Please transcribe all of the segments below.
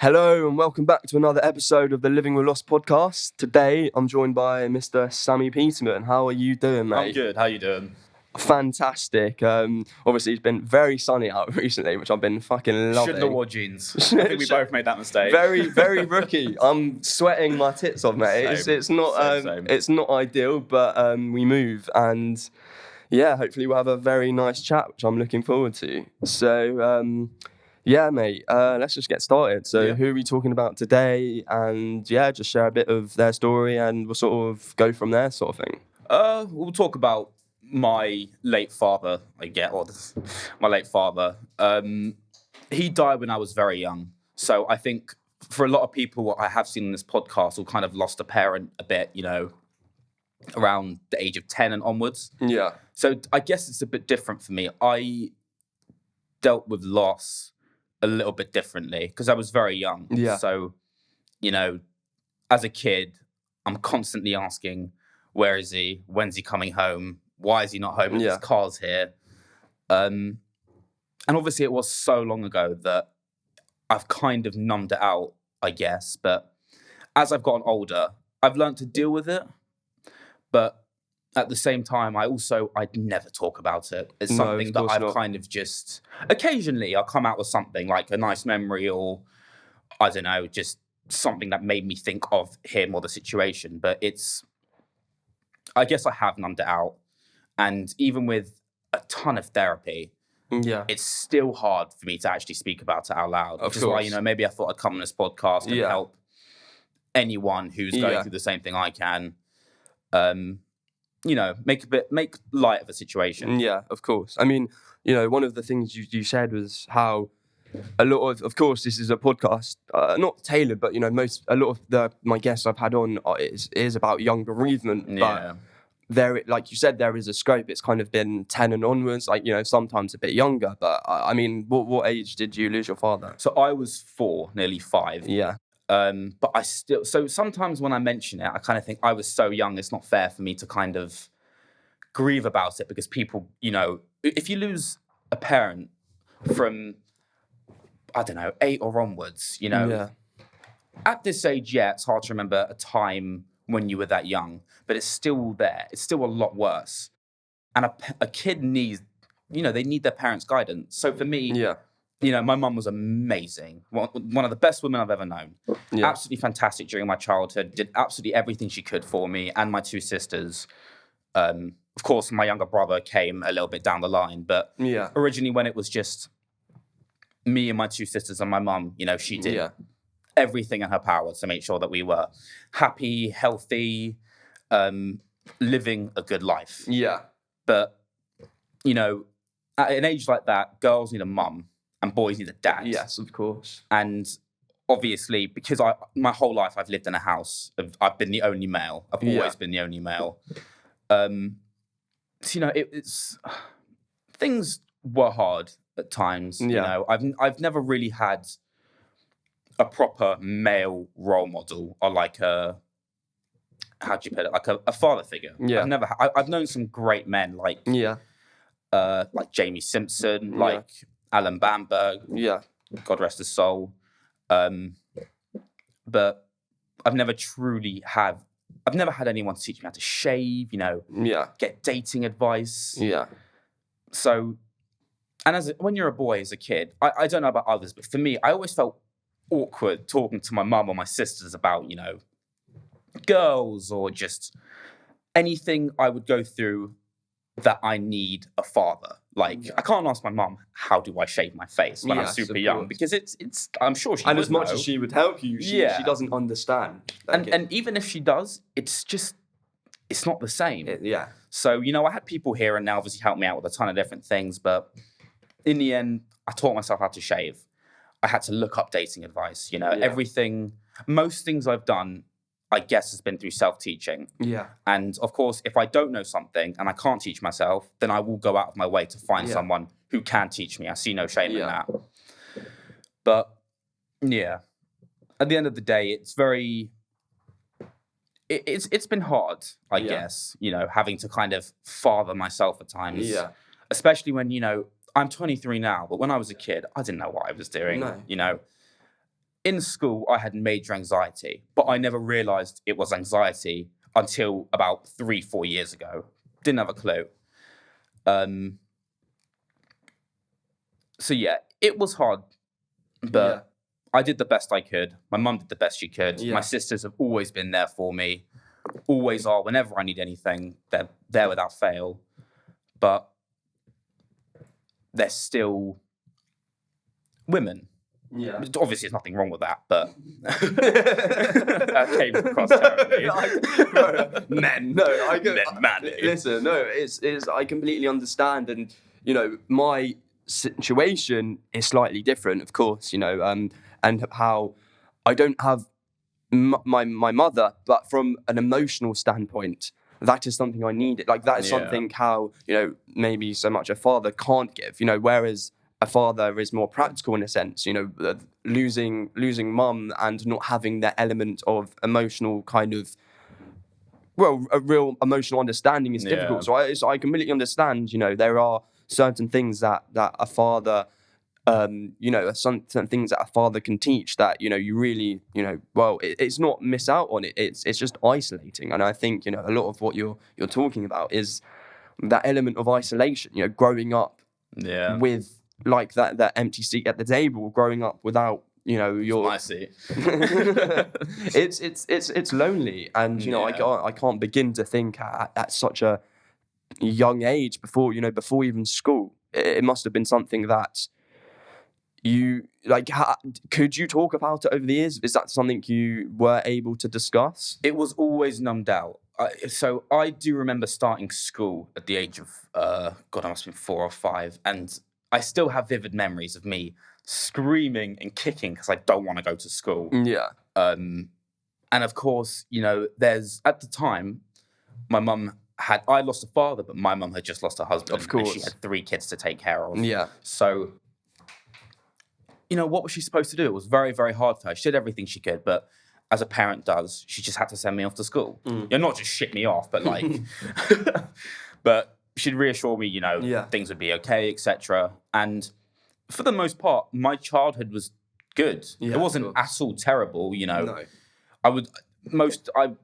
Hello and welcome back to another episode of the Living with Loss podcast. Today I'm joined by Mr. Sammy Peterman. How are you doing, mate? I'm good. How you doing? Fantastic. Obviously it's been very sunny out recently, which I've been fucking loving. Shouldn't have wore jeans. I think we both made that mistake. Very rookie. I'm sweating my tits off, mate. Same. It's not ideal, but we move and yeah, hopefully we'll have a very nice chat, which I'm looking forward to. So yeah, mate, let's just get started. So who are we talking about today? And yeah, just share a bit of their story and we'll sort of go from there, sort of thing. We'll talk about my late father, my late father. He died when I was very young. So I think for a lot of people, what I have seen in this podcast who kind of lost a parent a bit, around the age of 10 and onwards. Yeah. So I guess it's a bit different for me. I dealt with loss a little bit differently because I was very young. Yeah. So, as a kid, I'm constantly asking, where is he? When's he coming home? Why is he not home? His car's here. And obviously it was so long ago that I've kind of numbed it out, I guess. But as I've gotten older, I've learned to deal with it. But at the same time, I'd never talk about it. It's something that I've kind of just, occasionally I'll come out with something like a nice memory or, I don't know, just something that made me think of him or the situation. But I guess I have numbed it out. And even with a ton of therapy, it's still hard for me to actually speak about it out loud. Which is why, maybe I thought I'd come on this podcast and help anyone who's going through the same thing I can. Make light of a situation. Yeah, of course. I mean, one of the things you said was how a lot of course, this is a podcast, not tailored, but a lot of my guests I've had on is about young bereavement. But there, like you said, there is a scope. It's kind of been 10 and onwards, sometimes a bit younger. But I mean, what age did you lose your father? So I was 4, nearly 5. Yeah. But so sometimes when I mention it, I kind of think I was so young, it's not fair for me to kind of grieve about it because people, if you lose a parent from, I don't know, 8 or onwards, at this age, it's hard to remember a time when you were that young, but it's still there. It's still a lot worse. And a kid needs, they need their parents' guidance. So for me, my mum was amazing. One of the best women I've ever known. Yeah. Absolutely fantastic during my childhood. Did absolutely everything she could for me and my 2 sisters. Of course, my younger brother came a little bit down the line. But originally when it was just me and my 2 sisters and my mum, she did everything in her power to make sure that we were happy, healthy, living a good life. Yeah. But, at an age like that, girls need a mum. And boys need a dad. Yes, of course. And obviously, because my whole life I've lived in a house, I've been the only male. I've always been the only male. So, things were hard at times. I've never really had a proper male role model or like a father figure. Yeah. I've known some great men like Jamie Simpson, like Alan Bamberg, God rest his soul. But I've never had anyone to teach me how to shave, get dating advice. Yeah. So, and when you're a boy as a kid, I don't know about others, but for me, I always felt awkward talking to my mum or my sisters about, girls or just anything I would go through that I need a father. Like, I can't ask my mum, how do I shave my face when I'm super young? Because it's I'm sure she would know. And as much as she would help you, she doesn't understand. And even if she does, it's not the same. So, I had people here and now obviously help me out with a ton of different things. But in the end, I taught myself how to shave. I had to look up dating advice. Everything, most things I've done, I guess, has been through self-teaching. Yeah. And of course, if I don't know something and I can't teach myself, then I will go out of my way to find someone who can teach me. I see no shame in that. But at the end of the day, it's been hard, I guess, having to kind of father myself at times. Yeah. Especially when, I'm 23 now, but when I was a kid, I didn't know what I was doing. No. in school, I had major anxiety, but I never realized it was anxiety until about 3-4 years ago. Didn't have a clue. So yeah, it was hard, but I did the best I could. My mum did the best she could. My sisters have always been there for me, always are. Whenever I need anything, they're there without fail. But they're still women. Yeah. Obviously, there's nothing wrong with that, but that came across terribly. Men. No, I go. Men, manly. Listen, no, it's. I completely understand, and my situation is slightly different, of course. And how I don't have my mother, but from an emotional standpoint, that is something I needed. Like that is something how maybe so much a father can't give. Whereas a father is more practical in a sense, losing mum and not having that element of emotional kind of, a real emotional understanding is difficult. So I completely understand, there are certain things that a father, some things that a father can teach that, you really, it's not miss out on it. It's just isolating. And I think, a lot of what you're talking about is that element of isolation, growing up with, like that empty seat at the table, growing up without your my seat. it's lonely, and I can't begin to think at such a young age before even school. It must have been something that you like. Could you talk about it over the years? Is that something you were able to discuss? It was always numbed out. So I do remember starting school at the age of I must have been 4 or 5, and I still have vivid memories of me screaming and kicking because I don't want to go to school. Yeah. And of course, there's at the time, my mum I lost a father, but my mum had just lost her husband. Of course. And she had 3 kids to take care of. Yeah. So, what was she supposed to do? It was very, very hard for her. She did everything she could, but as a parent does, she just had to send me off to school. Not just ship me off, but like, but she'd reassure me, things would be okay, etc. And for the most part, my childhood was good. Yeah, it wasn't at all terrible, No. I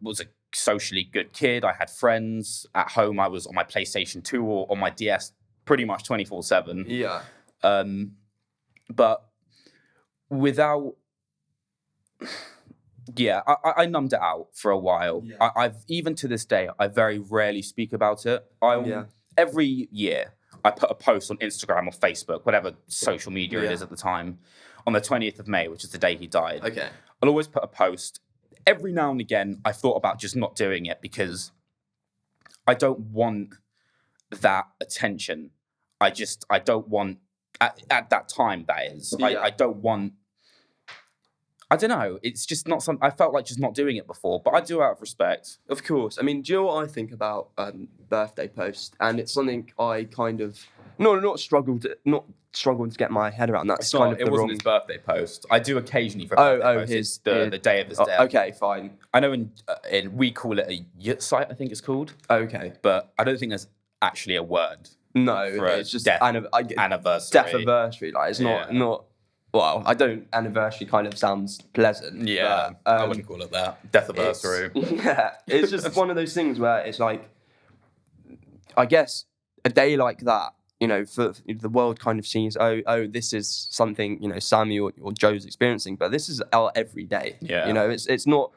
was a socially good kid. I had friends at home. I was on my PlayStation 2 or on my DS pretty much 24/7. Yeah. But without, I numbed it out for a while. Yeah. I've even to this day, I very rarely speak about it. Every year, I put a post on Instagram or Facebook, whatever social media it is at the time, on the 20th of May, which is the day he died. Okay. I'll always put a post. Every now and again, I thought about just not doing it because I don't want that attention. I don't want, at that time, that is. Yeah. I don't want, I don't know. It's just not something, I felt like just not doing it before, but I do out of respect. Of course. I mean, do you know what I think about birthday posts? And it's something I kind of not struggled to get my head around. That's kind of it the wasn't wrong. his birthday post. I do occasionally for a birthday post. The day of his death. Okay, fine. I know in we call it a yurt site, I think it's called. Okay, but I don't think there's actually a word. No, it's just anniversary. Death-iversary. Like it's not. Well, I don't. Anniversary kind of sounds pleasant. Yeah, but, I wouldn't call it that. Death-iversary. It's just one of those things where it's like, I guess a day like that, for the world kind of sees, this is something Sammy or Joe's experiencing, but this is our everyday. Yeah. It's not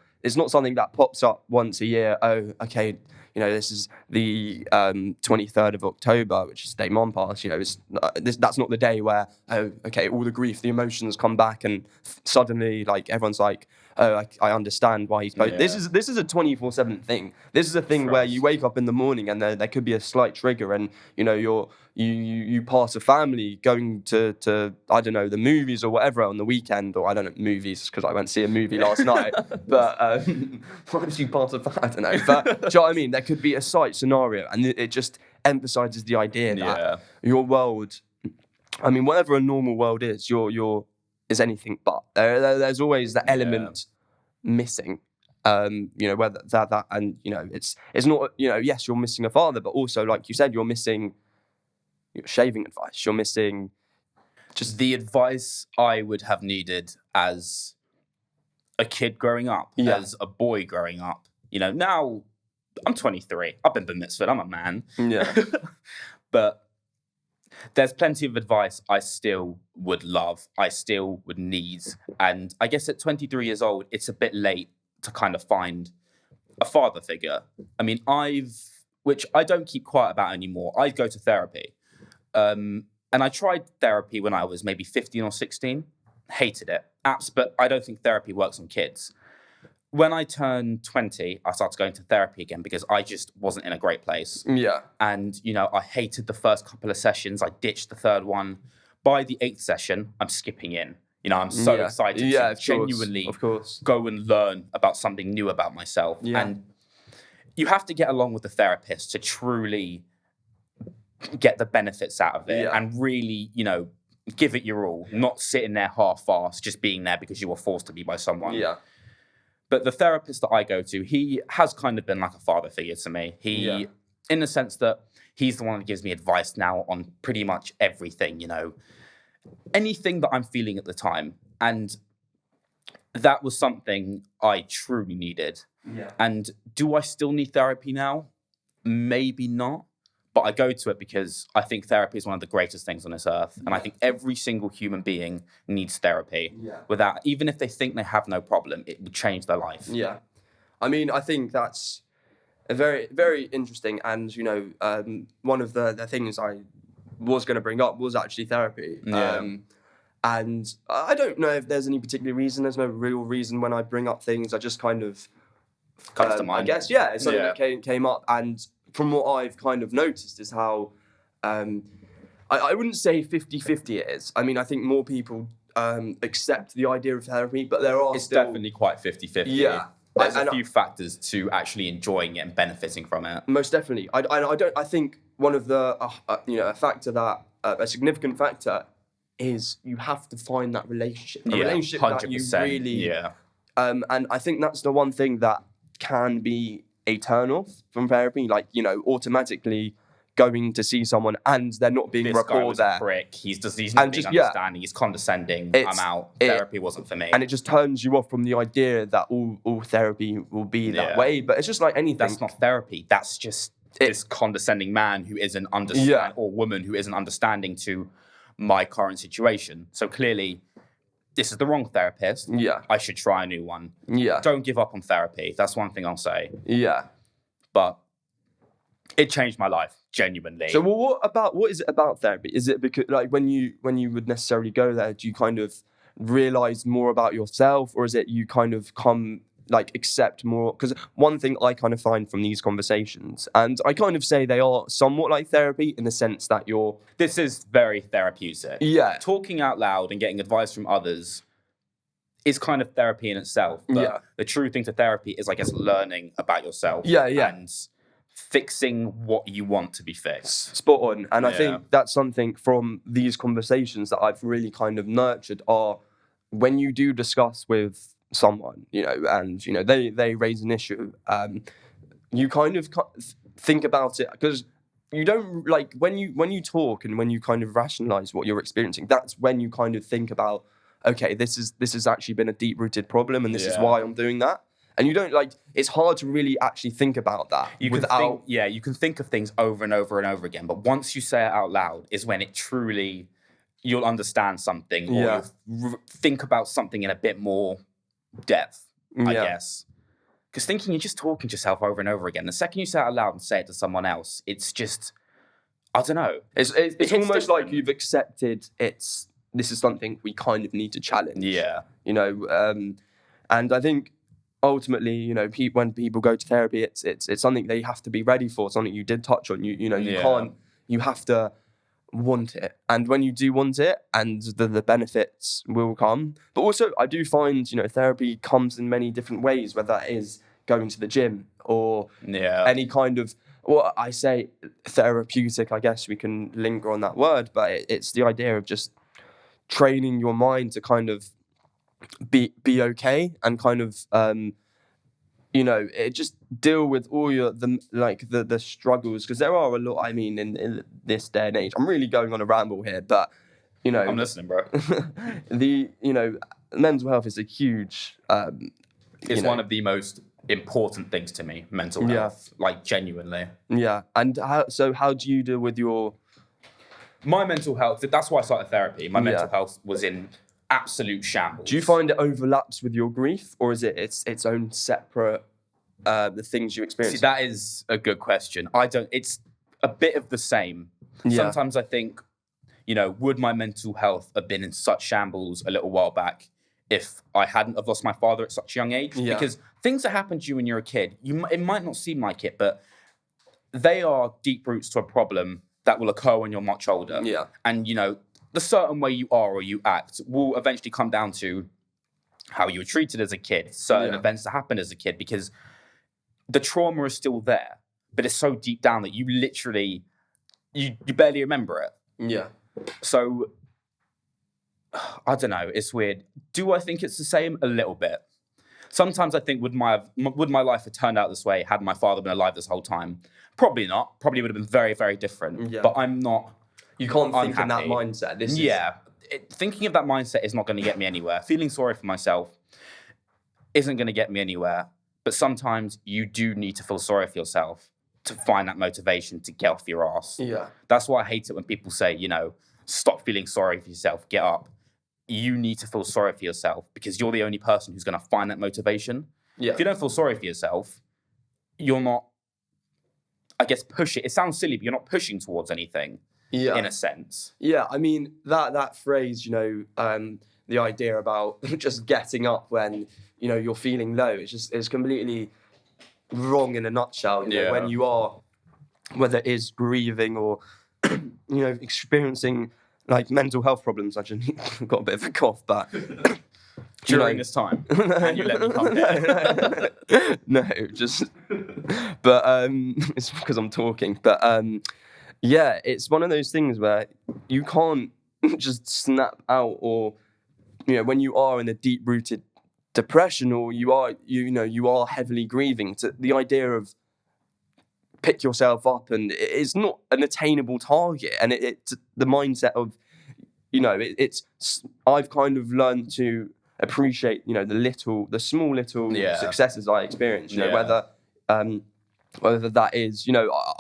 something that pops up once a year. Oh, okay. This is the 23rd of October, which is the day Mom passed. That's not the day where, oh, okay, all the grief, the emotions come back, and suddenly, like, everyone's like, oh, I understand why he's. Yeah. This is a 24/7 thing. This is a thing where you wake up in the morning and there could be a slight trigger, and you pass a family going to I don't know, the movies or whatever on the weekend, or I don't know, movies because I went to see a movie last night. But why did you pass a family? I don't know. But do you know what I mean? There could be a slight scenario, and it just emphasizes the idea that your world, I mean, whatever a normal world is, your is anything but. There's always that element missing. Whether that and it's not, yes, you're missing a father, but also, like you said, you're missing shaving advice. You're missing just the advice I would have needed as a kid growing up, as a boy growing up. You know, now I'm 23. I've been bar mitzvahed. I'm a man. Yeah. But there's plenty of advice I still would love, I still would need. And I guess at 23 years old, it's a bit late to kind of find a father figure. I mean, which I don't keep quiet about anymore, I go to therapy. And I tried therapy when I was maybe 15 or 16, hated it. But I don't think therapy works on kids. When I turned 20, I started going to therapy again because I just wasn't in a great place. Yeah. And, you know, I hated the first couple of sessions. I ditched the third one. By the 8th session, I'm skipping in. You know, I'm so excited to genuinely go and learn about something new about myself. Yeah. And you have to get along with the therapist to truly get the benefits out of it and really, you know, give it your all, not sitting there half-assed, just being there because you were forced to be by someone. Yeah. But the therapist that I go to, he has kind of been like a father figure to me. In the sense that he's the one that gives me advice now on pretty much everything, you know, anything that I'm feeling at the time. And that was something I truly needed. Yeah. And do I still need therapy now? Maybe not. But I go to it because I think therapy is one of the greatest things on this earth. And I think every single human being needs therapy. Yeah. Even if they think they have no problem, it will change their life. Yeah. I mean, I think that's a very, very interesting. And, you know, one of the things I was going to bring up was actually therapy. Yeah. And I don't know if there's any particular reason. There's no real reason when I bring up things. I just kind of comes to mind. I guess, it's something that came up. And from what I've kind of noticed is how, I wouldn't say 50-50 it is. I mean, I think more people accept the idea of therapy, but it's definitely quite 50-50. Yeah. There's a few factors to actually enjoying it and benefiting from it. Most definitely. I think one of the, a significant factor is you have to find that relationship. A relationship 100%, that you really... Yeah. And I think that's the one thing that can be a turn off from therapy, like, you know, automatically going to see someone and they're not being rapport there. A prick. He's not being understanding. He's condescending. I'm out. Therapy wasn't for me. And it just turns you off from the idea that all therapy will be that way. But it's just like anything. That's not therapy. That's just this condescending man who isn't understanding or woman who isn't understanding to my current situation. So clearly, this is the wrong therapist. Yeah. I should try a new one. Yeah. Don't give up on therapy. That's one thing I'll say. Yeah. But it changed my life, genuinely. So what is it about therapy? Is it because, like, when you would necessarily go there, do you kind of realize more about yourself, or is it you kind of come, like, accept more? Because one thing I kind of find from these conversations, and I kind of say they are somewhat like therapy in the sense that this is very therapeutic. Yeah. Talking out loud and getting advice from others is kind of therapy in itself. But the true thing to therapy is, I guess, learning about yourself. And fixing what you want to be fixed. Spot on. And I think that's something from these conversations that I've really kind of nurtured are when you do discuss with someone, you know, and, you know, they raise an issue, you kind of think about it, because you don't, like, when you talk and when you kind of rationalize what you're experiencing, that's when you kind of think about, okay, this has actually been a deep-rooted problem, and this is why I'm doing that. And you don't, like, it's hard to really actually think about that. You can think of things over and over and over again, but once you say it out loud is when it truly, you'll understand something, or you'll think about something in a bit more depth, I guess. Because thinking, you're just talking to yourself over and over again. The second you say it out loud and say it to someone else, it's just, I don't know. It's almost like you've accepted this is something we kind of need to challenge. Yeah. You know, and I think ultimately, you know, when people go to therapy, it's something they have to be ready for, something you did touch on. You have to want it. And when you do want it, and the benefits will come. But also, I do find, you know, therapy comes in many different ways, whether that is going to the gym or any kind of, well, I say therapeutic, I guess we can linger on that word, but it's the idea of just training your mind to kind of be okay and kind of you know, it just deal with all the struggles, because there are a lot. I mean, in this day and age, I'm really going on a ramble here, but, you know, I'm listening, bro. You know, mental health is a huge. It's one of the most important things to me, mental health, like genuinely. Yeah, and how do you deal with your... My mental health, that's why I started therapy. My mental health was in absolute shambles. Do you find it overlaps with your grief, or is it its own separate, the things you experience? See, that is a good question. It's a bit of the same. Yeah. Sometimes I think, would my mental health have been in such shambles a little while back if I hadn't have lost my father at such a young age? Yeah. Because things that happen to you when you're a kid, it might not seem like it, but they are deep roots to a problem that will occur when you're much older. Yeah. And, the certain way you are or you act will eventually come down to how you were treated as a kid, certain events that happened as a kid, because the trauma is still there, but it's so deep down that you literally, you barely remember it. Yeah. So, I don't know, it's weird. Do I think it's the same? A little bit. Sometimes I think, would my life have turned out this way had my father been alive this whole time? Probably not. Probably would have been very, very different. Yeah. But I'm not. You can't think unhappy. in that mindset. Thinking of that mindset is not going to get me anywhere. Feeling sorry for myself isn't going to get me anywhere. But sometimes you do need to feel sorry for yourself to find that motivation to get off your ass. Yeah. That's why I hate it when people say, stop feeling sorry for yourself, get up. You need to feel sorry for yourself because you're the only person who's going to find that motivation. Yeah. If you don't feel sorry for yourself, you're not, I guess, pushing. It sounds silly, but you're not pushing towards anything. Yeah. In a sense. Yeah, I mean, that phrase, the idea about just getting up when, you're feeling low, it's completely wrong in a nutshell. When you are, whether it is grieving or, experiencing like mental health problems. I've got a bit of a cough, but... During this time, and you let me come here. No, but it's because I'm talking, but... yeah, it's one of those things where you can't just snap out, or when you are in a deep-rooted depression, or you are heavily grieving. The idea of pick yourself up, and it's not an attainable target, and it's the mindset of I've kind of learned to appreciate the small little successes I experience. Whether that is,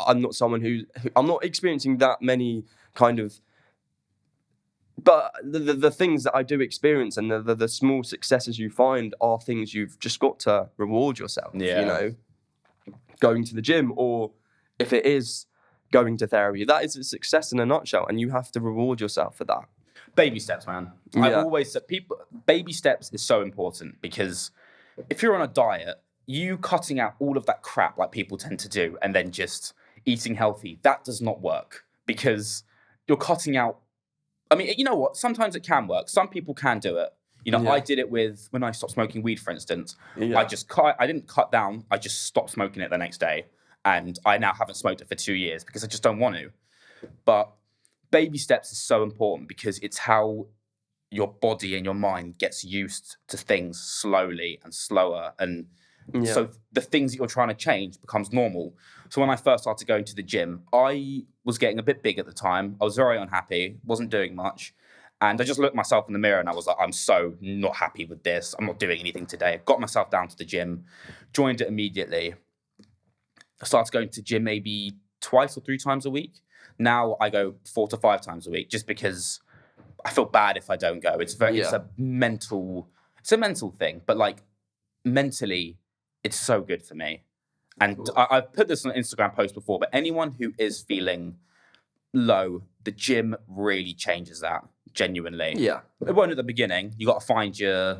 I'm not someone I'm not experiencing that many kind of, but the things that I do experience and the small successes you find are things you've just got to reward yourself. Going to the gym, or if it is going to therapy, that is a success in a nutshell, and you have to reward yourself for that. Baby steps, man. I've always said baby steps is so important, because if you're on a diet, you cutting out all of that crap like people tend to do and then just eating healthy, that does not work, because you're cutting out... I mean, you know what? Sometimes it can work. Some people can do it. I did it when I stopped smoking weed, for instance. I didn't cut down. I just stopped smoking it the next day. And I now haven't smoked it for 2 years because I just don't want to. But baby steps is so important, because it's how your body and your mind gets used to things slowly and slower, and so the things that you're trying to change becomes normal. So when I first started going to the gym, I was getting a bit big at the time. I was very unhappy, wasn't doing much. And I just looked myself in the mirror and I was like, I'm so not happy with this. I'm not doing anything today. Got myself down to the gym, joined it immediately. I started going to the gym maybe 2 or 3 times a week. Now I go 4 to 5 times a week, just because I feel bad if I don't go. It's a mental thing, but like mentally, it's so good for me. And I've put this on an Instagram post before, but anyone who is feeling low, the gym really changes that, genuinely. Yeah. It won't at the beginning. You got to find your,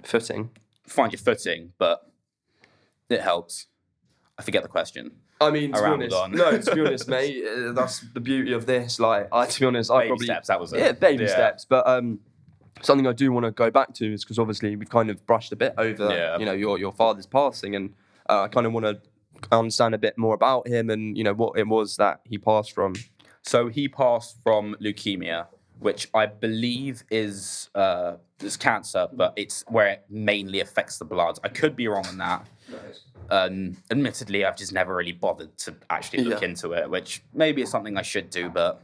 footing. Find your footing, but it helps. I forget the question. I mean, to be honest, mate, that's the beauty of this. To be honest, baby steps, that was it. Yeah, baby steps. But something I do want to go back to is because obviously we've kind of brushed a bit over, your father's passing, and I kind of want to understand a bit more about him and what it was that he passed from. So he passed from leukemia, which I believe is cancer, but it's where it mainly affects the blood. I could be wrong on that. Admittedly, I've just never really bothered to actually look into it, which maybe is something I should do, but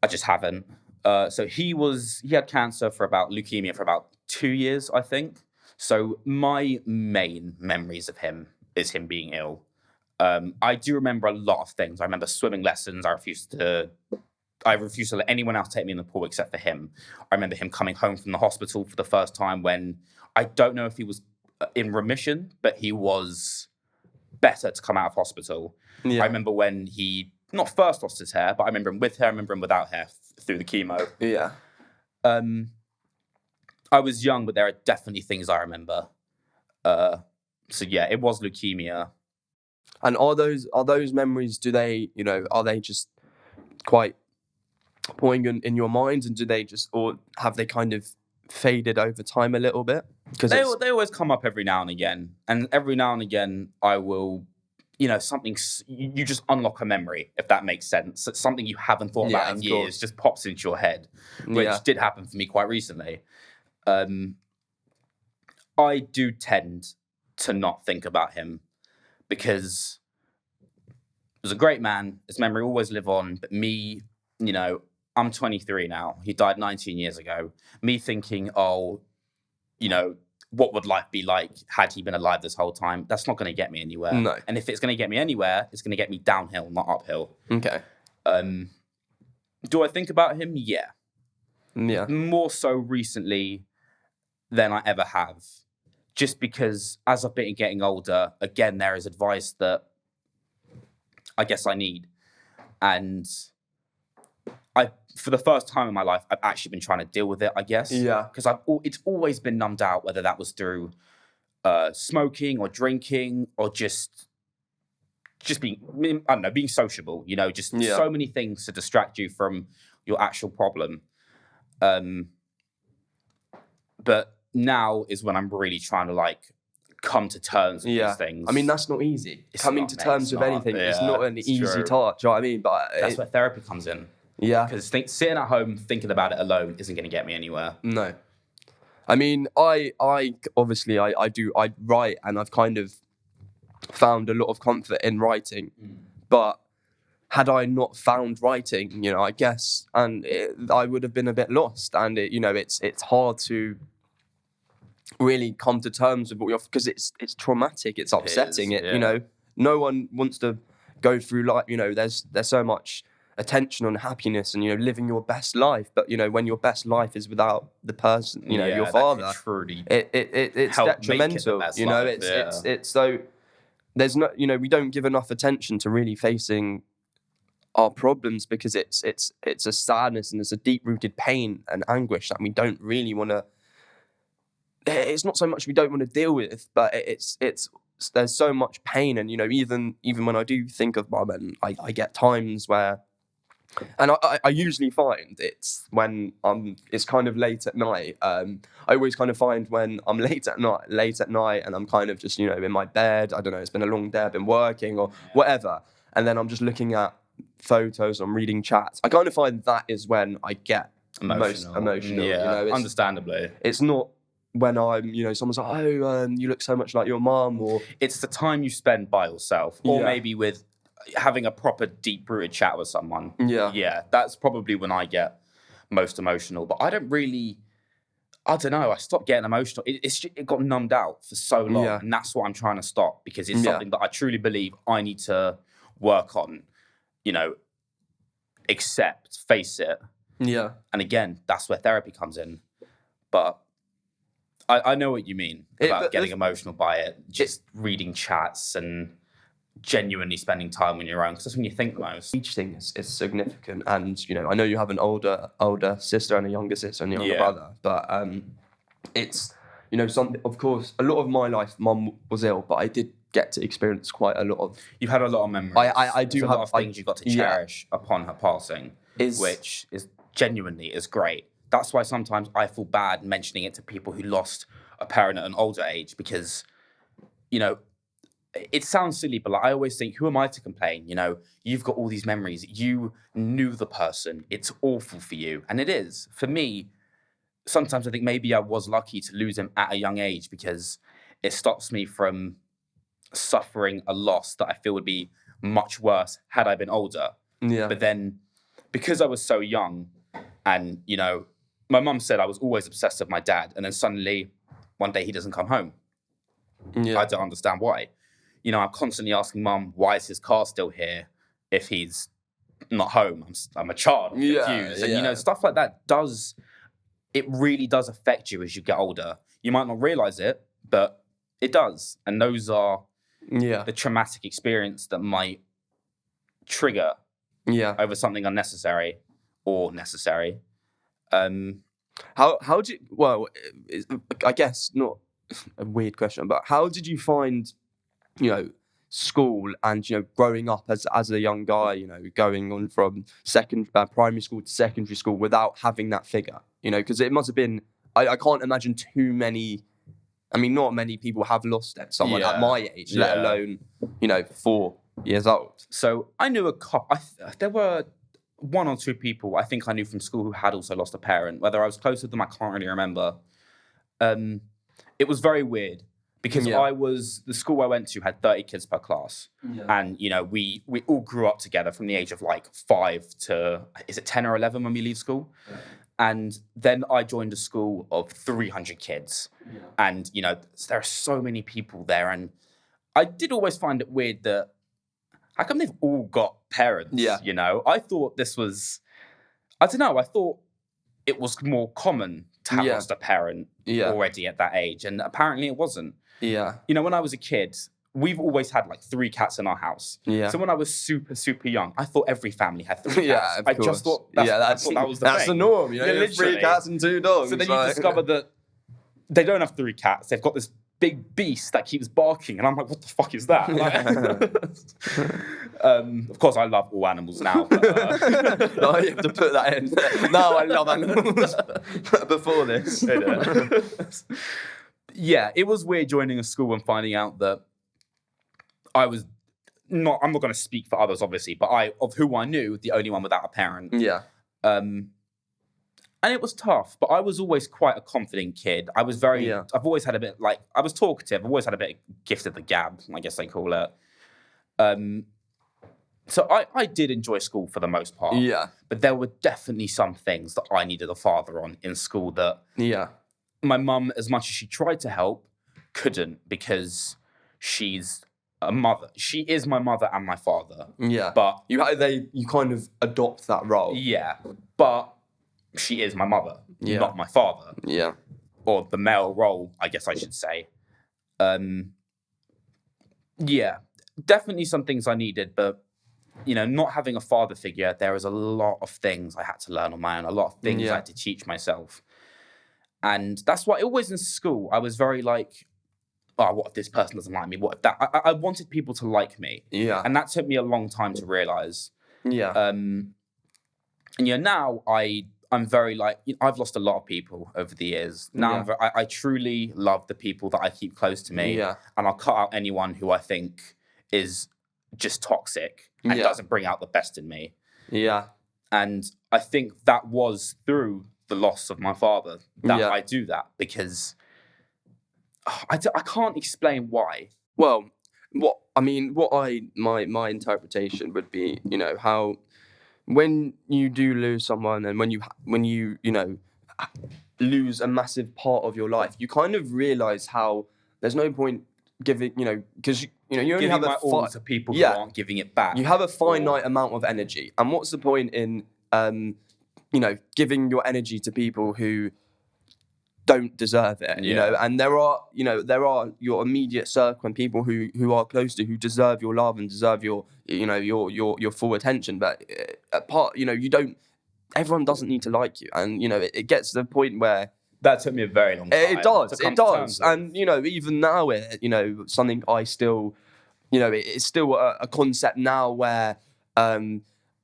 I just haven't. So he had cancer leukemia for about 2 years, I think. So my main memories of him is him being ill. I do remember a lot of things. I remember swimming lessons. I refused to let anyone else take me in the pool except for him. I remember him coming home from the hospital for the first time when I don't know if he was in remission, but he was better to come out of hospital. Yeah. I remember when he not first lost his hair, but I remember him with hair, I remember him without hair through the chemo. Yeah. I was young, but there are definitely things I remember. So yeah, it was leukemia. And are those memories, are they just quite poignant in your mind, and or have they kind of faded over time a little bit? Because they always come up every now and again. And every now and again I will, something, you just unlock a memory, if that makes sense. It's something you haven't thought about in years, just pops into your head, which did happen for me quite recently. I do tend to not think about him because he was a great man. His memory will always live on. But me, I'm 23 now. He died 19 years ago. Me thinking, what would life be like had he been alive this whole time? That's not going to get me anywhere. No. And if it's going to get me anywhere, it's going to get me downhill, not uphill. Okay. Do I think about him? Yeah. Yeah. More so recently than I ever have. Just because as I've been getting older, again, there is advice that I guess I need. And for the first time in my life, I've actually been trying to deal with it, I guess. Yeah. Because it's always been numbed out, whether that was through smoking or drinking or just being, I don't know, being sociable, so many things to distract you from your actual problem. But now is when I'm really trying to come to terms with these things. I mean, that's not easy. Coming to terms with anything is not an easy task. Do you know what I mean? But that's where therapy comes in. Yeah. Because sitting at home thinking about it alone isn't going to get me anywhere. No. I mean, I obviously I write, and I've kind of found a lot of comfort in writing. But had I not found writing, I guess, I would have been a bit lost. And it's hard to really come to terms with what you're, because it's traumatic, it's upsetting. No one wants to go through life. There's so much attention on happiness and living your best life, but when your best life is without the person, your father, it's detrimental. It's so there's no, we don't give enough attention to really facing our problems, because it's a sadness and it's a deep rooted pain and anguish that we don't really want to. It's not so much we don't want to deal with, but it's there's so much pain, and even when I do think of Mum, and I get times where, and I usually find it's when it's kind of late at night. I always kind of find when I'm late at night, and I'm kind of just in my bed. I don't know, it's been a long day, I've been working or whatever, and then I'm just looking at photos, I'm reading chats. I kind of find that is when I get most emotional. Yeah, understandably. It's not when I'm, someone's like, oh, you look so much like your mum, or it's the time you spend by yourself, or maybe with having a proper deep-rooted chat with someone. Yeah, that's probably when I get most emotional. But I don't know. I stopped getting emotional. It got numbed out for so long, and that's what I'm trying to stop, because it's something that I truly believe I need to work on. Accept, face it. Yeah. And again, that's where therapy comes in. But I know what you mean about getting emotional by it. Just reading chats and genuinely spending time on your own, because that's when you think most. Each thing is significant, and I know you have an older sister and a younger sister and a younger brother, but it's something. Of course, a lot of my life, Mum was ill, but I did get to experience quite a lot of. You've had a lot of memories. I do have a lot of things you got to cherish upon her passing, which is genuinely is great. That's why sometimes I feel bad mentioning it to people who lost a parent at an older age, because, it sounds silly, but I always think, who am I to complain? You've got all these memories. You knew the person. It's awful for you. And it is. For me, sometimes I think maybe I was lucky to lose him at a young age, because it stops me from suffering a loss that I feel would be much worse had I been older. Yeah. But then, because I was so young, And, you know, my mum said I was always obsessed with my dad. And then suddenly, one day he doesn't come home. Yeah. I don't understand why. You know, I'm constantly asking mum, why is his car still here if he's not home? I'm a child, I'm confused. And, you know, stuff like that it really does affect you as you get older. You might not realize it, but it does. And those are the traumatic experience that might trigger over something unnecessary or necessary. How do you, well, I guess not a weird question, but how did you find, you know, school and, you know, growing up as a young guy, you know, going on from primary school to secondary school without having that figure, you know, because it must have been, I can't imagine not many people have lost someone at my age, let alone, you know, 4 years old. So I knew a couple, there were 1 or 2 people I think I knew from school who had also lost a parent. Whether I was close with them, I can't really remember. It was very weird because the school I went to had 30 kids per class. And, you know, we all grew up together from the age of like 5 to, is it 10 or 11 when we leave school? And then I joined a school of 300 kids. And, you know, there are so many people there. And I did always find it weird that, how come they've all got parents, you know? I thought this was, I don't know, I thought it was more common to have lost a parent already at that age. And apparently it wasn't. You know, when I was a kid, we've always had like 3 cats in our house. So when I was super, super young, I thought every family had 3 cats. I just thought that was the norm. You know, you have 3 cats and 2 dogs. So then you discover that they don't have 3 cats. They've got this big beast that keeps barking. And I'm like, what the fuck is that? Of course, I love all animals now. But, no, you have to put that in. No, I love animals. Before this. Yeah, it was weird joining a school and finding out that I'm not going to speak for others, obviously, but of who I knew, the only one without a parent. And it was tough, but I was always quite a confident kid. I was I've always had a bit, like, I was talkative. I've always had a bit of gift of the gab, I guess they call it. So I did enjoy school for the most part. But there were definitely some things that I needed a father on in school that my mum, as much as she tried to help, couldn't, because she's a mother. She is my mother and my father. But you kind of adopt that role. But she is my mother, not my father. Or the male role, I guess I should say. Definitely some things I needed, but, you know, not having a father figure, there was a lot of things I had to learn on my own, a lot of things I had to teach myself. And that's why always in school, I was very like, oh, what if this person doesn't like me? What if that? I wanted people to like me. And that took me a long time to realize. And now I'm very like, I've lost a lot of people over the years. Now I truly love the people that I keep close to me. And I'll cut out anyone who I think is just toxic and doesn't bring out the best in me. And I think that was through the loss of my father that I do that, because I can't explain why. Well, my interpretation would be, you know, how when you do lose someone and when you you know, lose a massive part of your life, you kind of realize how there's no point giving, you know, because you know you only giving have all to people who aren't giving it back. You have a finite amount of energy, and what's the point in you know, giving your energy to people who don't deserve it, you know? And there are your immediate circle and people who are close to, who deserve your love and deserve your, you know, your full attention. But you know, everyone doesn't need to like you. And, you know, it gets to the point where that took me a very long time. It does. And, you know, even now, you know, something I still, you know, it's still a concept now where,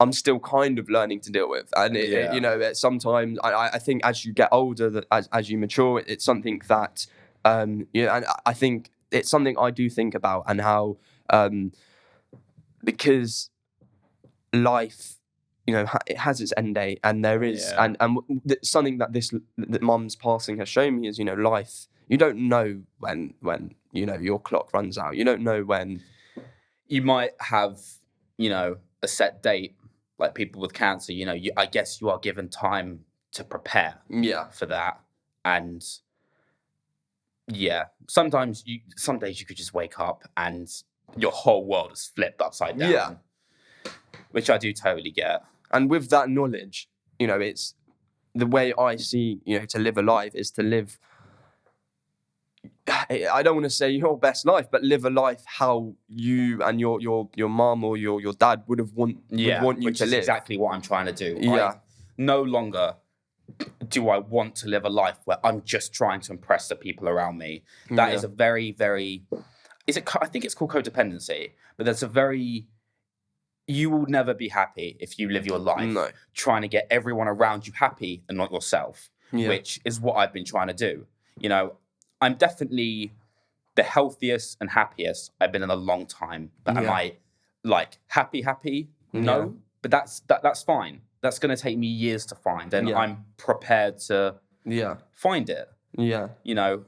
I'm still kind of learning to deal with. And, you know, sometimes I think as you get older, as you mature, it's something that, you know, and I think it's something I do think about, and how, because life, you know, it has its end date, and there is, and something that Mum's passing has shown me is, you know, life, you don't know when, you know, your clock runs out. You don't know when. You might have, you know, a set date. Like people with cancer, you know, I guess you are given time to prepare Yeah. for that. And yeah, some days you could just wake up and your whole world is flipped upside down. Yeah. Which I do totally get. And with that knowledge, you know, it's the way I see, you know, to live a life is to live, I don't want to say your best life, but live a life how you and your mum or your dad would want you which to is live. Exactly what I'm trying to do. Yeah. No longer do I want to live a life where I'm just trying to impress the people around me. That is a very, very... I think it's called codependency, but that's a very... You will never be happy if you live your life trying to get everyone around you happy and not yourself, which is what I've been trying to do. You know, I'm definitely the healthiest and happiest I've been in a long time. But am I, like, happy? No. But that's fine. That's going to take me years to find, and I'm prepared to find it. Yeah. You know,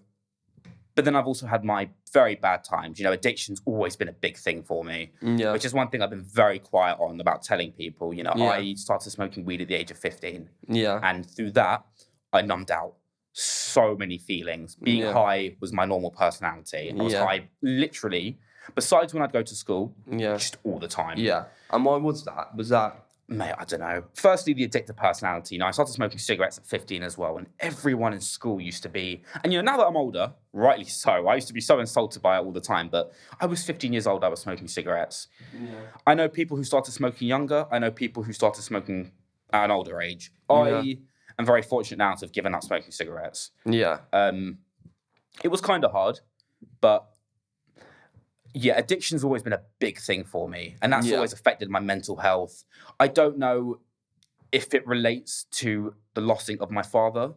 but then I've also had my very bad times. You know, addiction's always been a big thing for me, which is one thing I've been very quiet on about telling people. You know, I started smoking weed at the age of 15. Yeah. And through that, I numbed out so many feelings. Being high was my normal personality. I was high literally, besides when I'd go to school, just all the time. Yeah. And why was that? Was that... Mate, I don't know. Firstly, the addictive personality. You know, I started smoking cigarettes at 15 as well, and everyone in school used to be... And, you know, now that I'm older, rightly so, I used to be so insulted by it all the time, but I was 15 years old, I was smoking cigarettes. Yeah. I know people who started smoking younger. I know people who started smoking at an older age. I am very fortunate now to have given up smoking cigarettes. Yeah. It was kind of hard, but... Yeah, addiction's always been a big thing for me, and that's always affected my mental health. I don't know if it relates to the lossing of my father.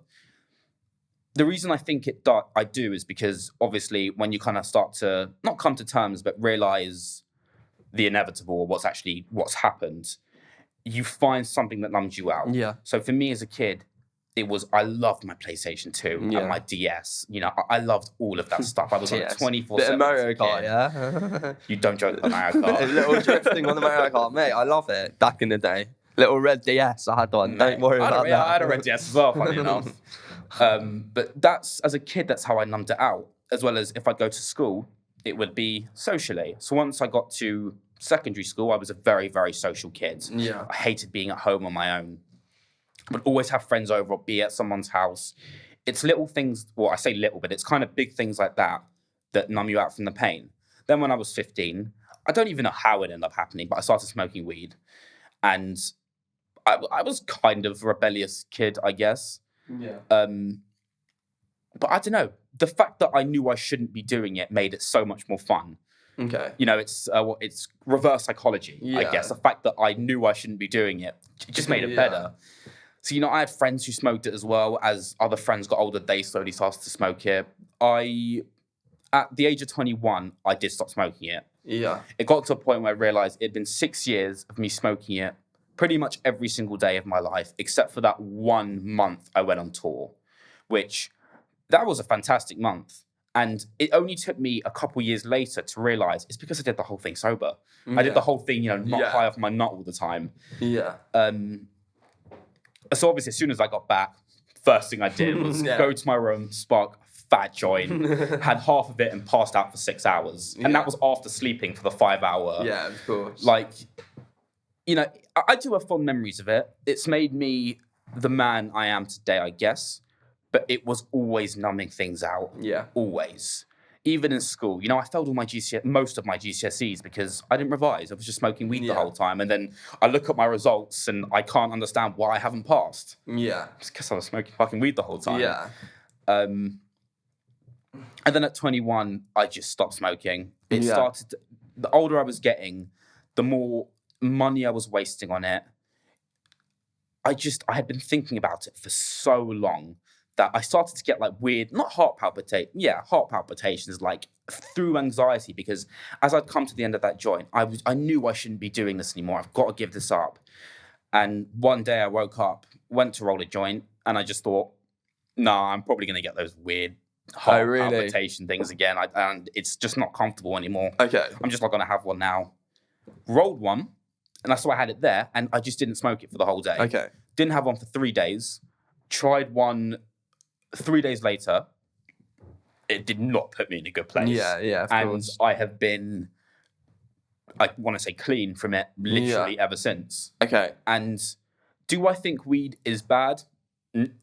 The reason I think I do is because, obviously, when you kind of start to, not come to terms, but realise the inevitable or what's happened, you find something that numbs you out. Yeah. So for me as a kid, I loved my PlayStation 2 and my DS. You know, I loved all of that stuff. I was on a 24/7. Bit of Mario Kart, yeah? You don't joke with Mario Kart. A little drifting on the Mario Kart, mate. I love it. Back in the day. Little red DS, I had one. Don't worry about that. I had a red DS as well, funny enough. But as a kid, that's how I numbed it out. As well as if I'd go to school, it would be socially. So once I got to secondary school, I was a very, very social kid. Yeah. I hated being at home on my own. Would always have friends over or be at someone's house. It's little things, well, I say little, but it's kind of big things like that numb you out from the pain. Then when I was 15, I don't even know how it ended up happening, but I started smoking weed. And I was kind of a rebellious kid, I guess. Yeah. But I don't know. The fact that I knew I shouldn't be doing it made it so much more fun. Okay. You know, it's reverse psychology, I guess. The fact that I knew I shouldn't be doing it just made it better. So, you know, I had friends who smoked it as well. As other friends got older, they slowly started to smoke it. At the age of 21, I did stop smoking it. Yeah. It got to a point where I realised it'd been 6 years of me smoking it pretty much every single day of my life, except for that 1 month I went on tour, which that was a fantastic month. And it only took me a couple years later to realise it's because I did the whole thing sober. I did the whole thing, you know, not high off my nut all the time. Yeah. So obviously, as soon as I got back, first thing I did was go to my room, spark a fat joint, had half of it and passed out for 6 hours. And that was after sleeping for the 5 hour. Yeah, of course. Like, you know, I do have fond memories of it. It's made me the man I am today, I guess. But it was always numbing things out. Yeah. Always. Even in school. You know, I failed all most of my GCSEs because I didn't revise. I was just smoking weed the whole time. And then I look at my results and I can't understand why I haven't passed. Yeah. It's because I was smoking fucking weed the whole time. Yeah. And then at 21, I just stopped smoking. It started... The older I was getting, the more money I was wasting on it. I had been thinking about it for so long that I started to get like weird, not heart palpitations, like through anxiety, because as I'd come to the end of that joint, I knew I shouldn't be doing this anymore. I've got to give this up. And one day I woke up, went to roll a joint, and I just thought, no, I'm probably going to get those weird heart palpitation things again. And it's just not comfortable anymore. Okay. I'm just not going to have one now. Rolled one, and that's why I had it there, and I just didn't smoke it for the whole day. Okay. Didn't have one for 3 days. tried one 3 days later. It did not put me in a good place. Yeah, of course. I have been, I want to say, clean from it literally ever since. Okay. And do I think weed is bad?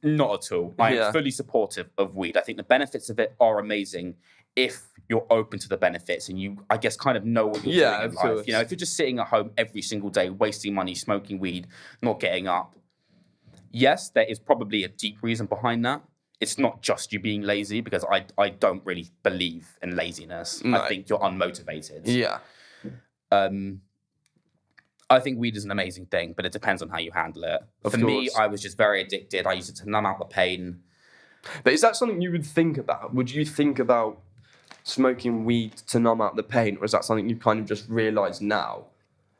Not at all. I am fully supportive of weed. I think the benefits of it are amazing if you're open to the benefits and you, I guess, kind of know what you're doing in life. Course. You know, if you're just sitting at home every single day, wasting money, smoking weed, not getting up. Yes, there is probably a deep reason behind that. It's not just you being lazy, because I don't really believe in laziness. No. I think you're unmotivated. Yeah. I think weed is an amazing thing, but it depends on how you handle it. For me, I was just very addicted. I used it to numb out the pain. But is that something you would think about? Would you think about smoking weed to numb out the pain, or is that something you kind of just realise now?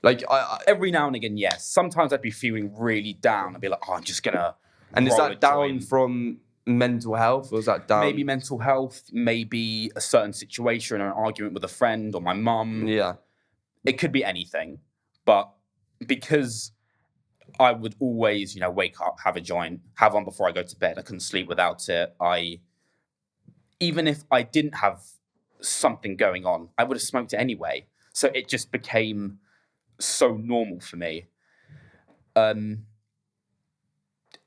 Like, every now and again, yes. Sometimes I'd be feeling really down. I'd be like, oh, I'm just gonna. And is that down from mental health, or is that down? Maybe mental health, maybe a certain situation or an argument with a friend or my mum. Yeah. It could be anything. But because I would always, wake up, have a joint, have one before I go to bed, I couldn't sleep without it. Even if I didn't have something going on, I would have smoked it anyway. So it just became so normal for me.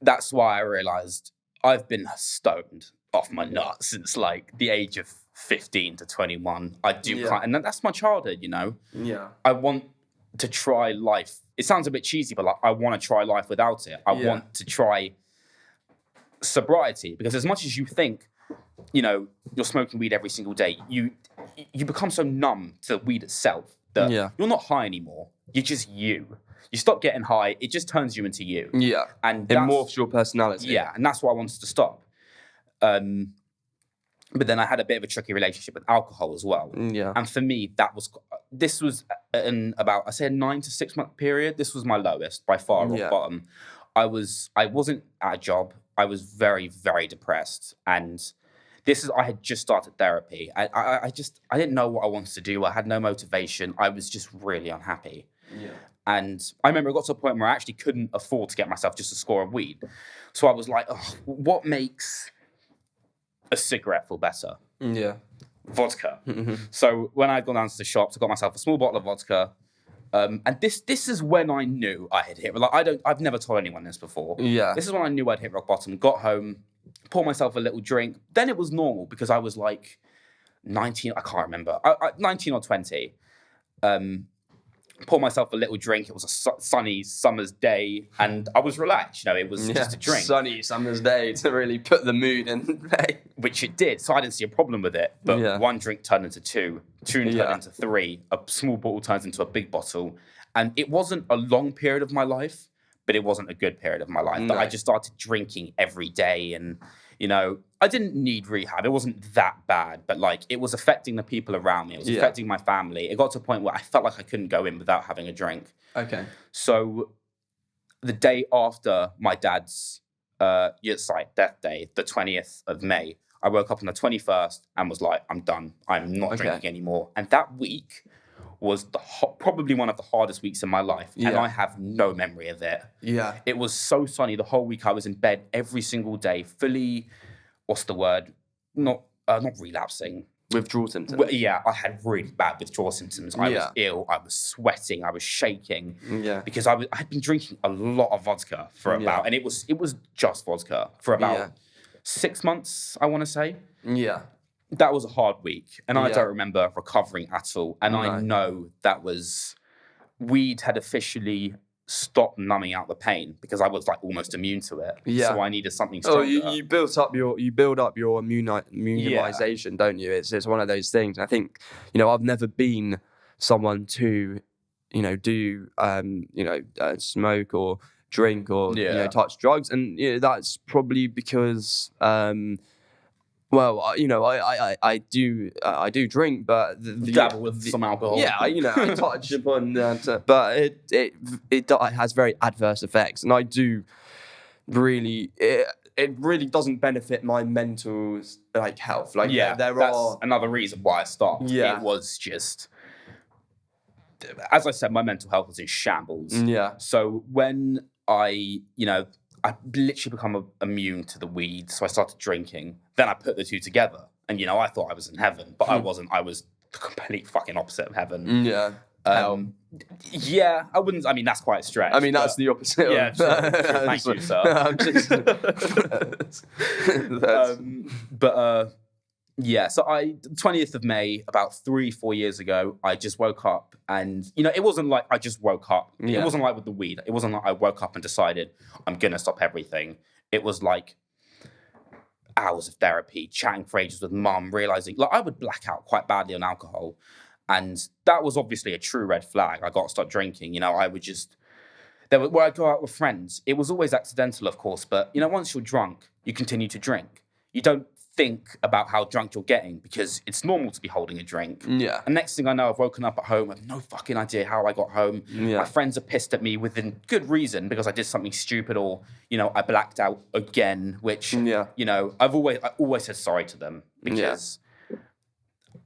That's why I realised I've been stoned off my nut since like the age of 15 to 21. I do and that's my childhood, Yeah. I want to try life. It sounds a bit cheesy, but like I want to try life without it. I want to try sobriety, because as much as you think, you're smoking weed every single day, you become so numb to weed itself that you're not high anymore. You're just you. You stop getting high, it just turns you into you. Yeah. And it morphs your personality. Yeah, and that's why I wanted to stop. But then I had a bit of a tricky relationship with alcohol as well. Yeah. And for me, this was in about, I say, a 9 to 6 month period. This was my lowest, by far, rock bottom. I wasn't at a job. I was very, very depressed. And I had just started therapy. I didn't know what I wanted to do. I had no motivation. I was just really unhappy. Yeah. And I remember it got to a point where I actually couldn't afford to get myself just a score of weed. So I was like, what makes a cigarette feel better? Yeah. Vodka. Mm-hmm. So when I'd gone down to the shops, I got myself a small bottle of vodka. And this is when I knew I had hit. Like, I've never told anyone this before. Yeah. This is when I knew I'd hit rock bottom. Got home, poured myself a little drink. Then it was normal, because I was like 19. I can't remember. 19 or 20. Pour myself a little drink. It was a sunny summer's day, and I was relaxed. It was just a drink. Sunny summer's day to really put the mood in play. Which it did, so I didn't see a problem with it. But one drink turned into two turned into three, a small bottle turns into a big bottle. And it wasn't a long period of my life, but it wasn't a good period of my life. No. But I just started drinking every day, and I didn't need rehab. It wasn't that bad, but like it was affecting the people around me. It was affecting my family. It got to a point where I felt like I couldn't go in without having a drink. Okay. So the day after my dad's death day, the 20th of May, I woke up on the 21st and was like, I'm done. I'm not drinking anymore. And that week was probably one of the hardest weeks in my life. Yeah. And I have no memory of it. Yeah. It was so sunny the whole week. I was in bed every single day, fully, what's the word? Not relapsing. Withdrawal symptoms. Well, yeah, I had really bad withdrawal symptoms. I was ill. I was sweating. I was shaking. Yeah. Because I had been drinking a lot of vodka for about, and it was just vodka for about 6 months, I want to say. Yeah. That was a hard week, and I don't remember recovering at all. And I know that weed had officially stopped numbing out the pain, because I was like almost immune to it. Yeah. So I needed something stronger. You build up your immunization, don't you? It's one of those things. I think, I've never been someone to, do smoke or drink or touch drugs, and that's probably because well, I do drink, but dabble with some alcohol. Yeah, I touch upon that, but it has very adverse effects, and I do really it really doesn't benefit my mental health. That's another reason why I stopped. Yeah, it was just, as I said, my mental health was in shambles. Yeah. So when I I literally become immune to the weed. So I started drinking. Then I put the two together. And, I thought I was in heaven, but I wasn't. I was the complete fucking opposite of heaven. Yeah. Hell. Yeah, I wouldn't. I mean, that's quite a stretch. I mean, that's the opposite. Yeah, true. Thank you, sir. I'm just. Yeah. So 20th of May, about 3-4 years ago, I just woke up, and it wasn't like I just woke up. Yeah. It wasn't like with the weed. It wasn't like I woke up and decided I'm gonna stop everything. It was like hours of therapy, chatting for ages with mum, realizing like I would black out quite badly on alcohol. And that was obviously a true red flag. I got to stop drinking. I would just, where I'd go out with friends, it was always accidental, of course. But, once you're drunk, you continue to drink. You don't think about how drunk you're getting because it's normal to be holding a drink. Yeah. And next thing I know, I've woken up at home. I have no fucking idea how I got home. Yeah. My friends are pissed at me within good reason because I did something stupid or, I blacked out again, which, I always said sorry to them because...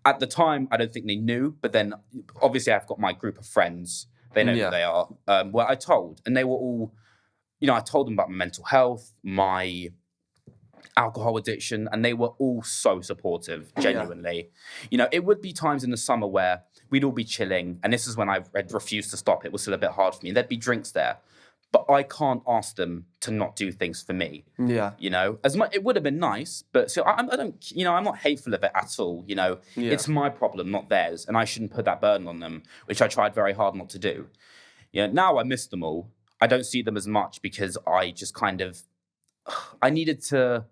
At the time, I don't think they knew, but then obviously I've got my group of friends. They know who they are. Well, I told, and they were all, I told them about my mental health, my alcohol addiction, and they were all so supportive, genuinely. It would be times in the summer where we'd all be chilling, and this is when I'd refused to stop. It was still a bit hard for me. And there'd be drinks there, but I can't ask them to not do things for me. Yeah. As much it would have been nice, but so I don't. I'm not hateful of it at all. It's my problem, not theirs, and I shouldn't put that burden on them, which I tried very hard not to do. Now I miss them all. I don't see them as much because I just kind of, I needed a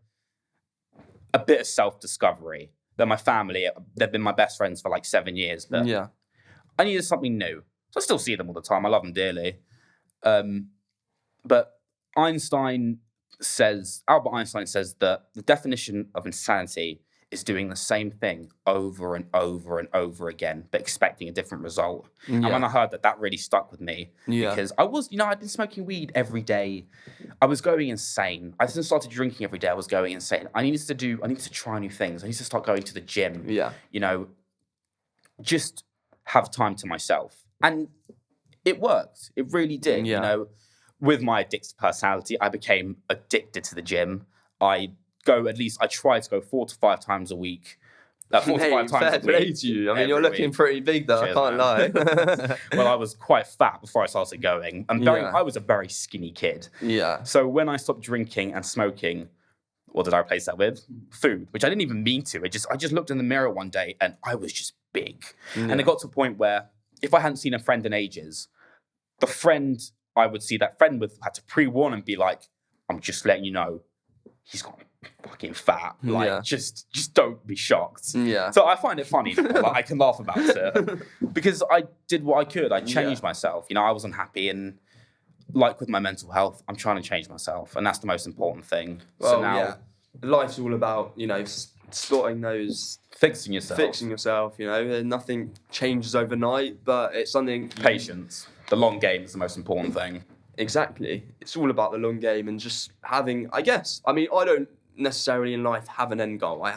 bit of self-discovery. They're my family. They've been my best friends for like 7 years, but I needed something new. So I still see them all the time. I love them dearly. But Albert Einstein says that the definition of insanity is doing the same thing over and over and over again, but expecting a different result. And when I heard that really stuck with me because I was, I'd been smoking weed every day. I was going insane. I just started drinking every day. I was going insane. I needed to try new things. I needed to start going to the gym. Yeah. Just have time to myself. And it worked. It really did. With my addictive personality, I became addicted to the gym. I try to go 4 to 5 times a week. 4 to 5 times a week. To you. I mean, you're looking pretty big though. Cheers, I can't lie. Well, I was quite fat before I started going. I was a very skinny kid. Yeah. So when I stopped drinking and smoking, what did I replace that with? Food, which I didn't even mean to. I just looked in the mirror one day and I was just big. Yeah. And it got to a point where if I hadn't seen a friend in ages, the friend I would see that friend with had to pre-warn and be like, I'm just letting you know, he's got fucking fat. Like, just don't be shocked. Yeah. So I find it funny. I can laugh about it because I did what I could. I changed myself. I was unhappy, and like with my mental health, I'm trying to change myself, and that's the most important thing. Well, so now, life's all about sorting those, fixing yourself. Nothing changes overnight, but it's something. Patience. The long game is the most important thing. Exactly. It's all about the long game and just having, I don't necessarily in life have an end goal. I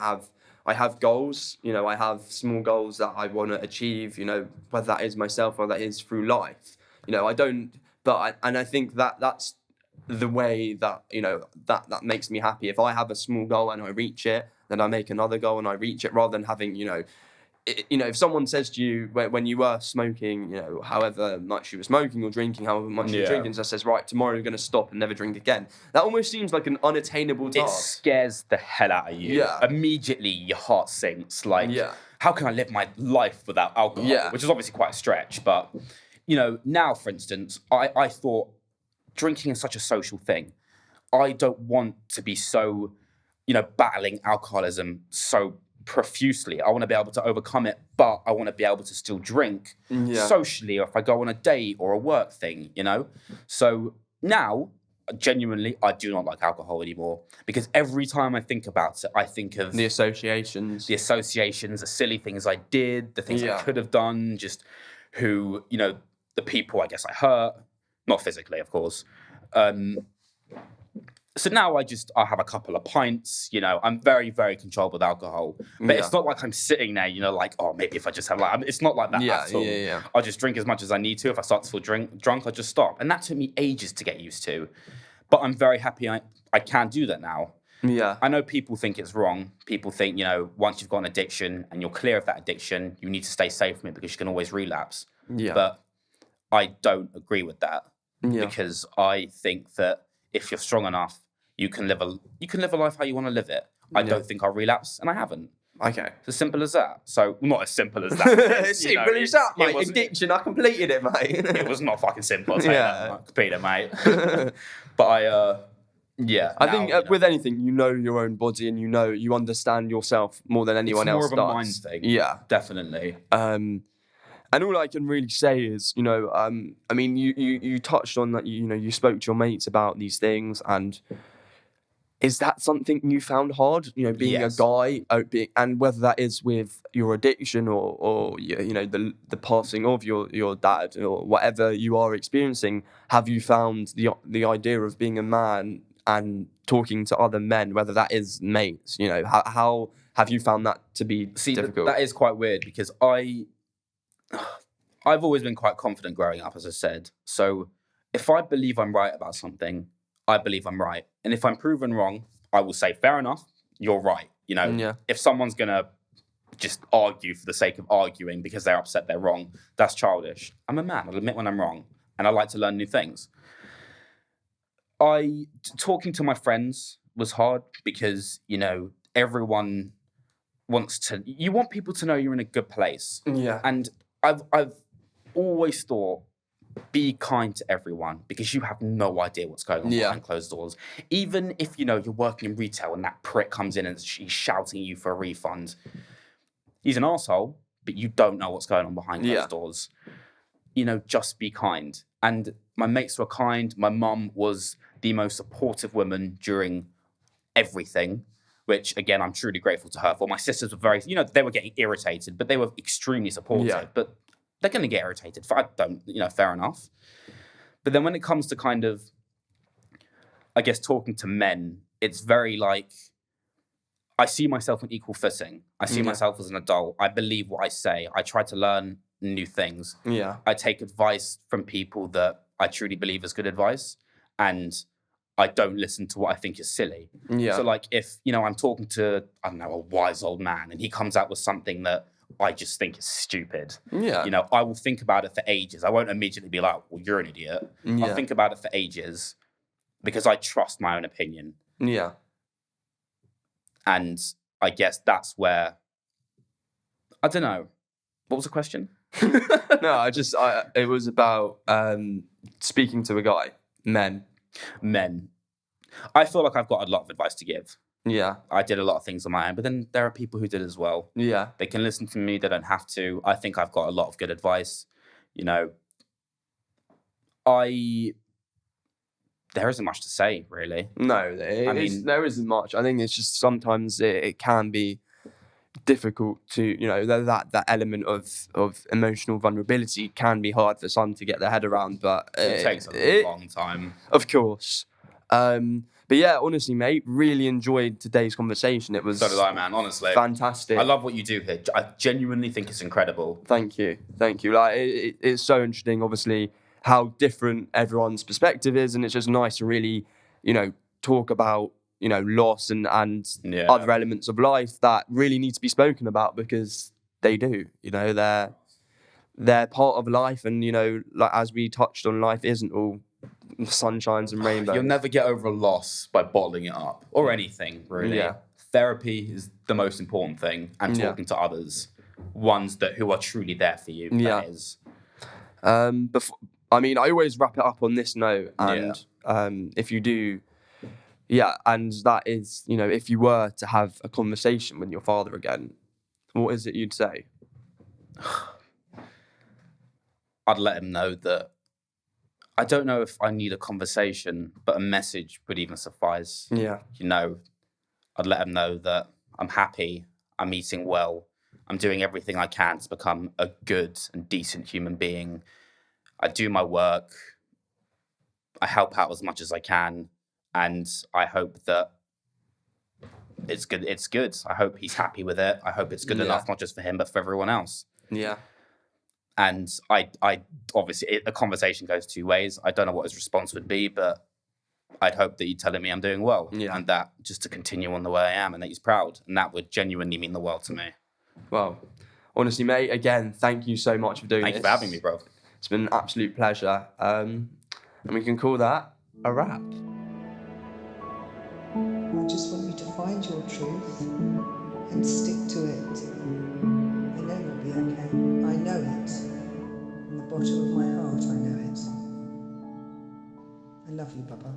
have goals, I have small goals that I want to achieve, whether that is myself or that is through life. I think that's the way that, that makes me happy. If I have a small goal and I reach it, then I make another goal and I reach it, rather than having, if someone says to you when you were smoking, however much you were smoking or drinking, however much you were drinking, so says, right, tomorrow you're going to stop and never drink again. That almost seems like an unattainable task. It scares the hell out of you. Yeah. Immediately your heart sinks. Like, how can I live my life without alcohol? Yeah. Which is obviously quite a stretch. But, now, for instance, I thought drinking is such a social thing. I don't want to be so, battling alcoholism so profusely. I want to be able to overcome it, but I want to be able to still drink socially, or if I go on a date or a work thing, So now, genuinely, I do not like alcohol anymore because every time I think about it, I think of the associations, the silly things I did, the things I could have done, just who, the people I guess I hurt, not physically, of course. So now I have a couple of pints, I'm very, very controlled with alcohol. But it's not like I'm sitting there, like, oh, maybe if I just have it's not like that at all. Yeah. I'll just drink as much as I need to. If I start to feel drunk, I'll just stop. And that took me ages to get used to. But I'm very happy I can do that now. Yeah. I know people think it's wrong. People think, once you've got an addiction and you're clear of that addiction, you need to stay safe from it because you can always relapse. Yeah. But I don't agree with that Yeah. because I think that if you're strong enough, you can live a life how you want to live it. I don't think I'll relapse, and I haven't. Okay. It's as simple as that. So, not as simple as that. It's simple as that, mate. Addiction, I completed it, mate. It was not fucking simple. I'll tell you that. I completed it, mate. But I think with anything, you know your own body and you understand yourself more than anyone else does. It's more of a mind thing. Yeah. Definitely. And all I can really say is, I mean, you touched on that, you spoke to your mates about these things, and is that something you found hard, being a guy, and whether that is with your addiction or the passing of your dad or whatever you are experiencing, have you found the idea of being a man and talking to other men, whether that is mates, how have you found that to be difficult? That is quite weird because I've always been quite confident growing up, as I said. So if I believe I'm right about something, I believe I'm right. And if I'm proven wrong, I will say, fair enough, you're right. If someone's going to just argue for the sake of arguing because they're upset they're wrong, that's childish. I'm a man. I'll admit when I'm wrong. And I like to learn new things. Talking to my friends was hard because, everyone you want people to know you're in a good place. Yeah. And I've always thought, be kind to everyone because you have no idea what's going on behind closed doors. Even if, you're working in retail and that prick comes in and he's shouting at you for a refund. He's an arsehole, but you don't know what's going on behind closed doors. Just be kind. And my mates were kind. My mum was the most supportive woman during everything, which, again, I'm truly grateful to her for. My sisters were very, they were getting irritated, but they were extremely supportive. Yeah. But they're going to get irritated. I don't, fair enough. But then when it comes to kind of, I guess, talking to men, it's very like, I see myself on equal footing. I see myself as an adult. I believe what I say. I try to learn new things. Yeah. I take advice from people that I truly believe is good advice. And I don't listen to what I think is silly. Yeah. So like if, I'm talking to, I don't know, a wise old man and he comes out with something that I just think is stupid. Yeah. I will think about it for ages. I won't immediately be like, well, you're an idiot. Yeah. I'll think about it for ages because I trust my own opinion. Yeah. And I guess that's where, I don't know. What was the question? No, it was about speaking to a guy, men. I feel like I've got a lot of advice to give. Yeah. I did a lot of things on my own, but then there are people who did as well. Yeah. They can listen to me. They don't have to. I think I've got a lot of good advice. There isn't much to say, really. No, there isn't much. I think it's just sometimes it can be difficult to, that element of emotional vulnerability can be hard for some to get their head around, but it takes a long time. Of course. But yeah, honestly, mate, really enjoyed today's conversation. It was so did I, man. Honestly, fantastic. I love what you do here. I genuinely think it's incredible. Thank you. Like it's so interesting, obviously, how different everyone's perspective is, and it's just nice to really, talk about loss and other elements of life that really need to be spoken about because they do. They're part of life, and like as we touched on, life isn't all sunshines and rainbows. You'll never get over a loss by bottling it up or anything, really. Yeah. Therapy is the most important thing, and talking to others, ones who are truly there for you. That is. I always wrap it up on this note, and if you do, and that is, if you were to have a conversation with your father again, what is it you'd say? I'd let him know that I don't know if I need a conversation, but a message would even suffice. Yeah. I'd let him know that I'm happy, I'm eating well, I'm doing everything I can to become a good and decent human being. I do my work, I help out as much as I can, and I hope that it's good. It's good. I hope he's happy with it. I hope it's good enough, not just for him, but for everyone else. Yeah. And I obviously, a conversation goes two ways. I don't know what his response would be, but I'd hope that he'd telling me I'm doing well, Yeah. and that just to continue on the way I am, and that he's proud, and that would genuinely mean the world to me. Well, honestly, mate, again, thank you so much for doing Thank this. you for having me, bro. It's been an absolute pleasure. And we can call that a wrap. I just want you to find your truth and stick to it. I know you'll be okay. I know it. From the bottom of my heart, I know it. I love you, Papa.